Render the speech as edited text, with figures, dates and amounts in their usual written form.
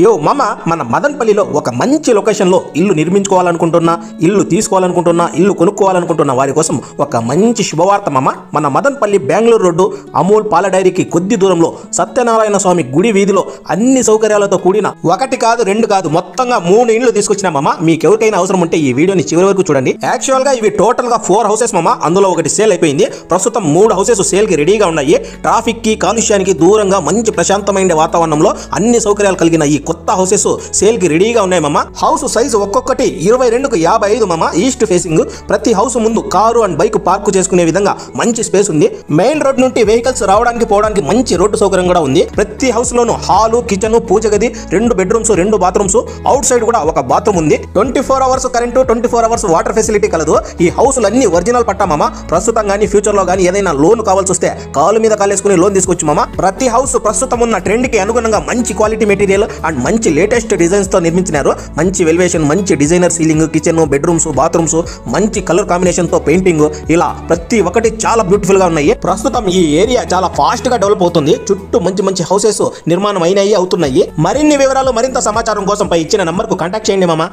యో మామ, మన మదనపల్లిలో ఒక మంచి లొకేషన్లో ఇల్లు నిర్మించుకోవాలనుకుంటున్నా, ఇల్లు తీసుకోవాలనుకుంటున్నా, ఇల్లు కొనుక్కోవాలనుకుంటున్నా వారి కోసం ఒక మంచి శుభవార్త మామ. మన మదనపల్లి బెంగళూరు రోడ్డు అమూల్ పాల డైరీకి కొద్ది దూరంలో సత్యనారాయణ స్వామి గుడి వీధిలో అన్ని సౌకర్యాలతో కూడిన ఒకటి కాదు రెండు కాదు మొత్తంగా 3 ఇండ్లు తీసుకొచ్చిన మామ. మీకు ఎవరికైనా అవసరం ఉంటే ఈ వీడియోని చివరి వరకు చూడండి. యాక్చువల్ గా ఇవి టోటల్ గా 4 హౌసెస్ మామ. అందులో ఒకటి సేల్ అయిపోయింది. ప్రస్తుతం 3 హౌసెస్ సేల్ కి రెడీగా ఉన్నాయి. ట్రాఫిక్ కి కాలుష్యానికి దూరంగా మంచి ప్రశాంతమైన వాతావరణంలో అన్ని సౌకర్యాలు కలిగిన ఈ కొత్త హౌసెస్ సేల్ కి రెడీగా ఉన్నాయి మామ. హౌస్ సైజు ఒక్కొక్కటి 22కు 55 మామ. East facing. ప్రతి హౌస్ ముందు కారు అండ్ బైక్ పార్క్ చేసుకునే విధంగా మంచి స్పేస్ ఉంది. మెయిన్ రోడ్ నుండి వెహికల్స్ రావడానికి పోవడానికి మంచి రోడ్డు సౌకర్యం కూడా ఉంది. ప్రతి హౌస్ లోను హాలు, కిచెన్, పూజ గది, 2 బెడ్రూమ్స్, 2 బాత్రూమ్స్, అవుట్ సైడ్ కూడా ఒక బాత్రూమ్ ఉంది. 24 hours current, 24 hours water facility కలదు. ఈ హౌస్లు అన్ని ఒరిజినల్ పట్టా మామ. ప్రస్తుతం గానీ ఫ్యూచర్ లో గానీ ఏదైనా లోన్ కావాల్సి వస్తే కాలు మీద కాలేసుకుని లోన్ తీసుకోవచ్చు మామ. ప్రతి హౌస్ ప్రస్తుతం ఉన్న ట్రెండ్ కి అనుగుణంగా మంచి క్వాలిటీ మెటీరియల్ అండ్ మంచి లేటెస్ట్ డిజైన్స్ తో నిర్మించినారు. మంచి వెలివేషన్, మంచి designer ceiling, kitchen, bedrooms, bathrooms, మంచి కలర్ కాంబినేషన్ తో పెయింటింగ్, ఇలా ప్రతి ఒక్కటి చాలా బ్యూటిఫుల్ గా ఉన్నాయి. ప్రస్తుతం ఈ ఏరియా చాలా ఫాస్ట్ గా డెవలప్ అవుతుంది. చుట్టూ మంచి మంచి హౌసెస్ నిర్మాణం అవుతున్నాయి. మరిన్ని వివరాలు, మరింత సమాచారం కోసం పై ఇచ్చిన నంబర్ కు కాంటాక్ట్ చేయండి మామ.